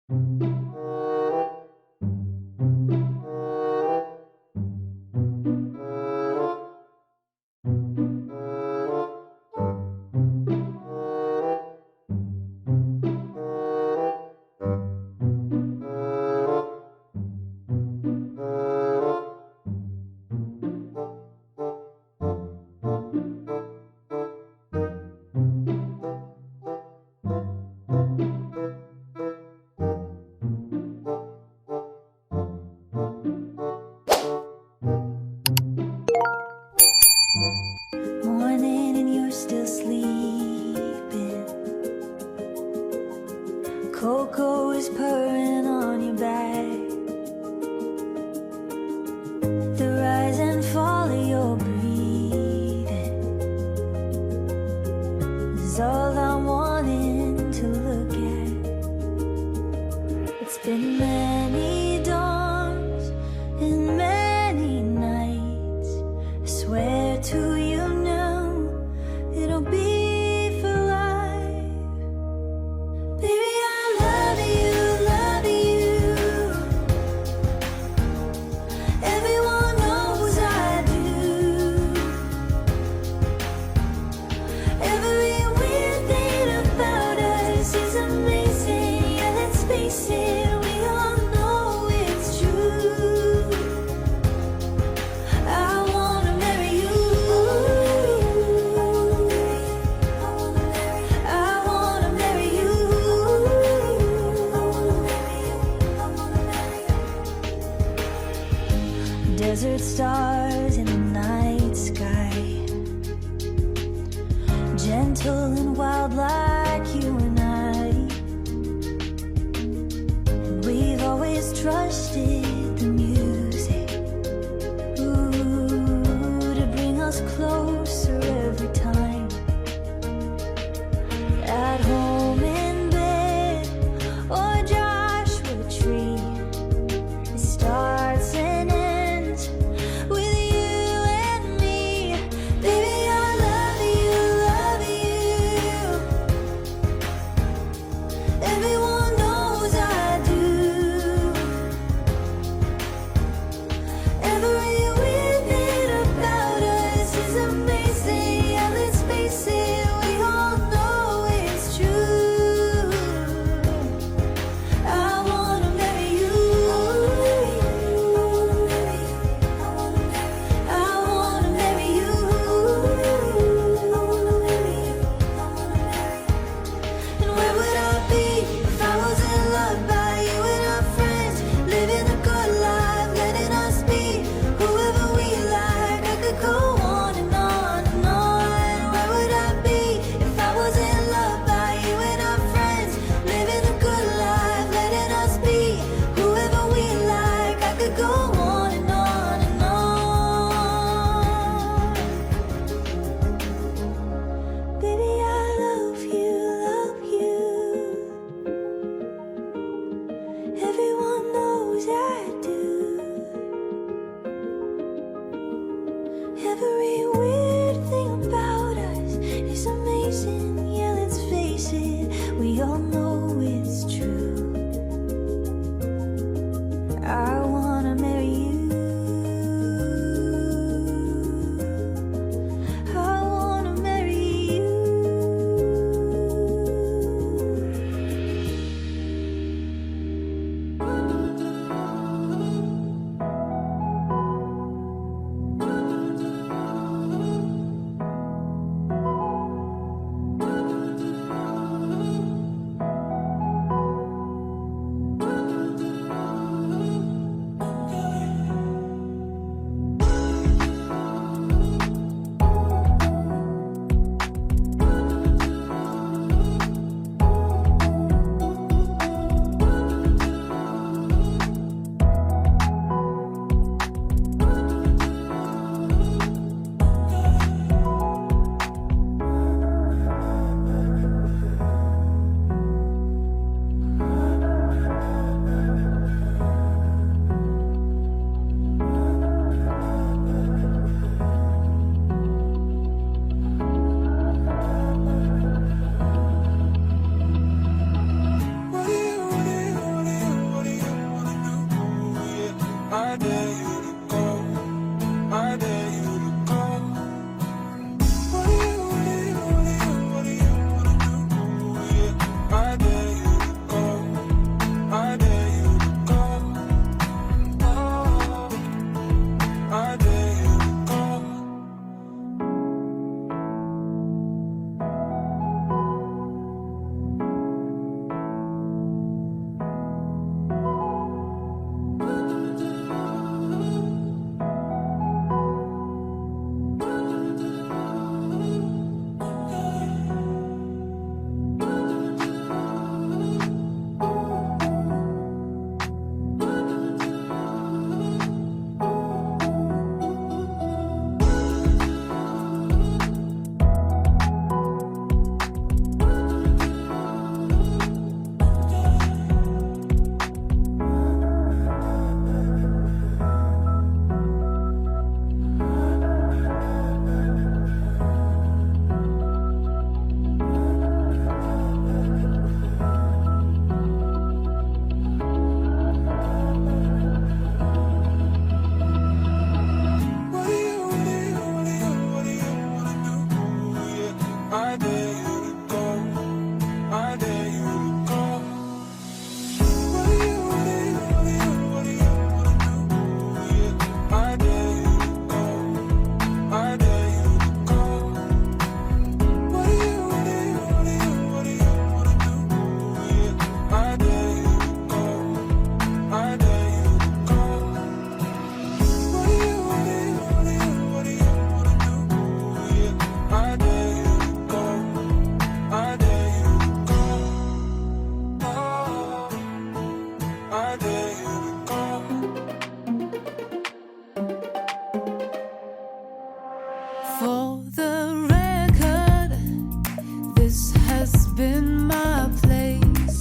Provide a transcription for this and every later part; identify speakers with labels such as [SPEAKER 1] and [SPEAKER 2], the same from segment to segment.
[SPEAKER 1] Morning and you're still sleeping. Cocoa is purring on your back. The rise and fall of your breathing is all I'm wanting to look at. It's been many dawns and many nights. I swear to you now, it'll be for life. Baby, I love you, love you. Everyone knows I do. Every weird thing about us is amazing. Yeah, let's face it, we all know it's true. I wanna marry you. I wanna marry you. Desert stars in the night sky, gentle and wild like you and I. And we've always trusted the music, ooh, to bring us closer every time. At home in bed or Joshua Tree, it starts and ends with you and me. Baby, I love you, love you. Everyone knows I do.
[SPEAKER 2] I dare you to go.
[SPEAKER 1] For the record, this has been my place.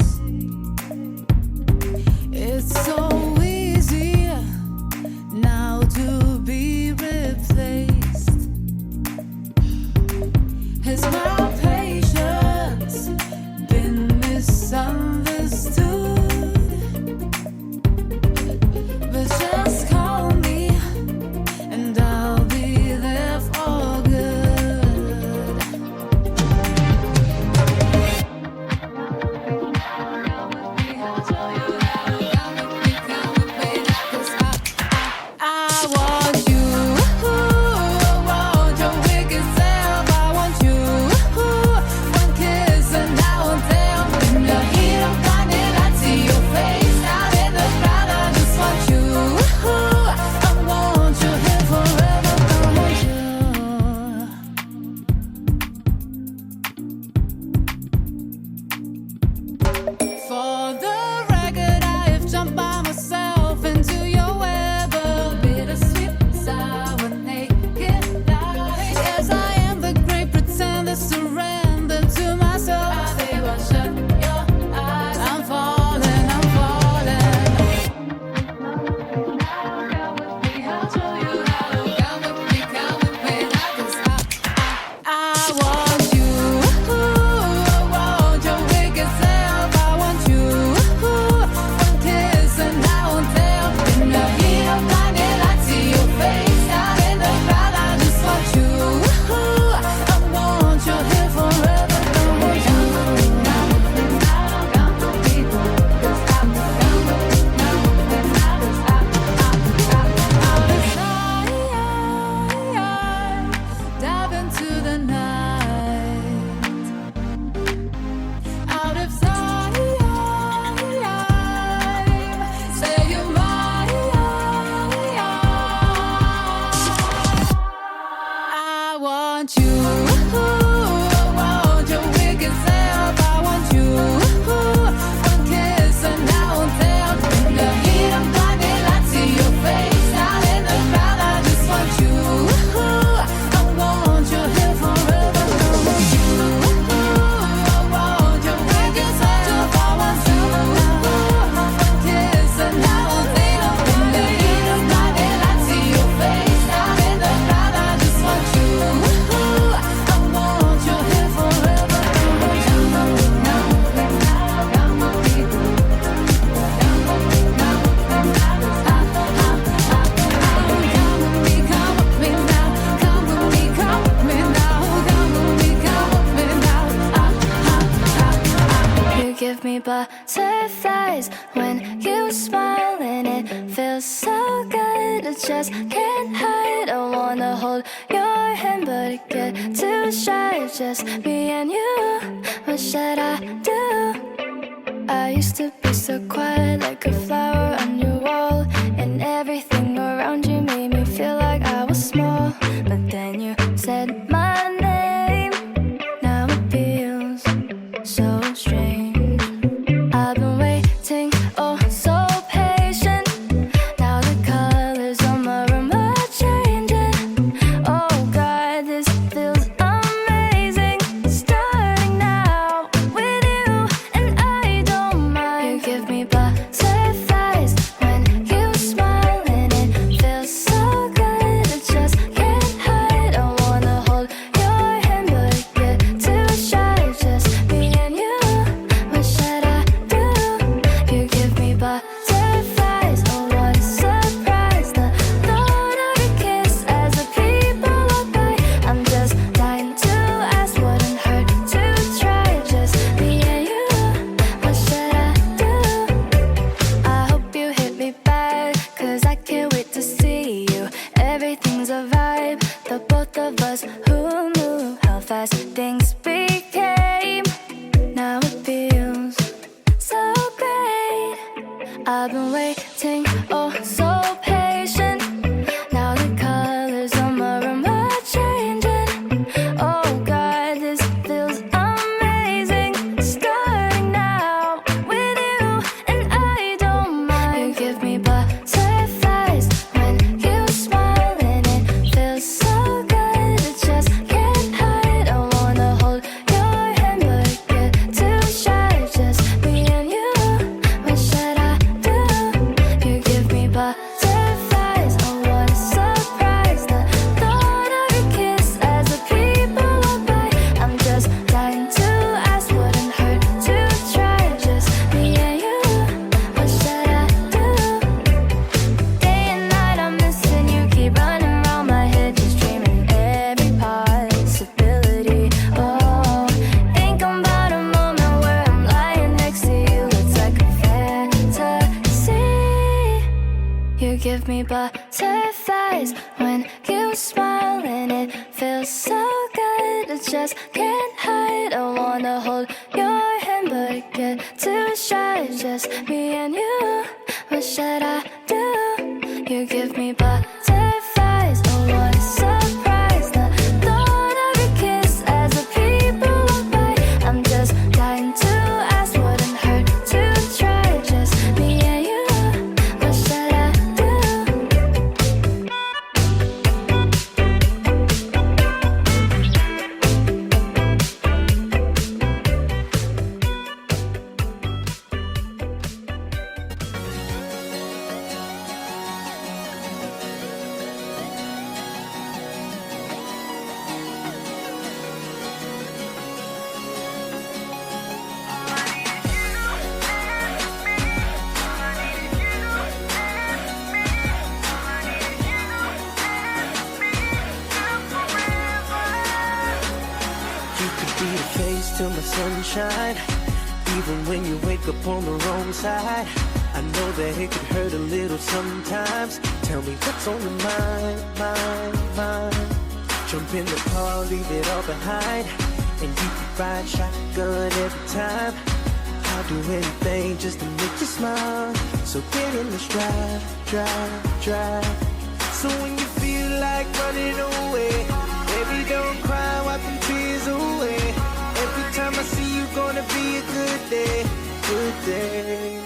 [SPEAKER 1] It's so easy now to be replaced. Has my patience been misunderstood? But just call me and I'll be there for good. I'll show you how to come with me, 'cause I want you. I want your wicked self. I want you. One kiss and I won't tell. In the heat of blinding lights, see your face out in the crowd. I just want you. I want you here forever. I want you. For the record, I have jumped by myself into your web of bittersweet, sour, naked lies. Yes, I am the great pretender, surrender to myself. I say, well, shut your eyes. I'm falling, I'm falling. Come with me, I'll show you how to come with me, 'cause I want you. I want your wicked self. I want you. One kiss and I won't tell. In the heat of blinding lights, see your face out in the crowd. I just want you. I want you here forever. I want you. Come with me now, come with me, 'cause come with me now, 'cause out of sight, dive into the night. Out of sight, say you're mine. I want you. I want your wicked self. I want you. One kiss and I won't tell. In the heat of blinding lights, see your face out in the crowd. I just want you. I want you here forever. I want you. I want your wicked self. I want you. One kiss and I won't tell. In the heat of blinding lights, see your face out in the crowd. I just want you. I want you here forever. I want you. Come with me now, come with me. Come with me now, come with me, 'cause come with me now, come with me, come with me now, come with me, come with me now. You give me butterflies when you smile and it feels so good. I just can't hide. I wanna hold your hand, but it get too shy. Just me and you. What should I do? I used to be so quiet, like a flower on your wall, and everything around you made me feel like I was small. But then you said my name. Now it feels so strange. I've been waiting, oh so patient. Now the colors on my room are changing. Oh God, this feels amazing. Starting now with you, and I don't mind. You give me butterflies when you smile, and it feels so good. I just can't hide. I wanna hold your hand, but it get too shy. Just me and you. What should I do? You give me butterflies. Oh, what a surprise. The thought of your kiss as the people walk by. I'm just dying to ask, wouldn't hurt to try. Just me and you. What should I do? I hope you hit me back, 'cause I can't wait to see you. Everything's a vibe. The both of us, who knew how fast things became? Now it feels so great. I've been waiting, oh so patient. Now the colors on my room are changing. Oh God, this feels amazing. Starting now with you, and I don't mind. give me butterflies when you smile, and it feels so good. I just can't hide. I wanna hold your hand, but I get too shy. Just me and you. What should I do? You give me butterflies. Oh, what a surprise! The thought of your kiss as the people walk by. I'm just dying to ask. Wouldn't hurt to try. Just me and you. What should I do?
[SPEAKER 2] You could be the face to my sunshine, even when you wake up on the wrong side. I know that it could hurt a little sometimes. Tell me what's on your mind, mind. Jump in the car, leave it all behind, and you can ride shotgun every time. I'll do anything just to make you smile. So get in the drive. So when you feel like running away, baby, don't cry, wipe them tears away. Every time I see you, gonna be a good day, good day.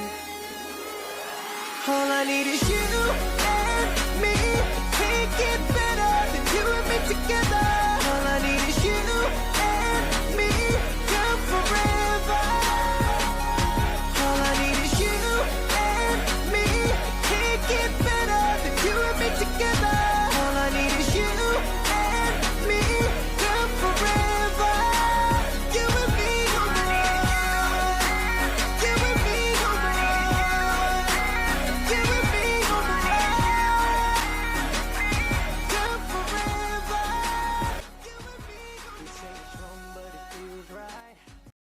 [SPEAKER 2] All I need is you.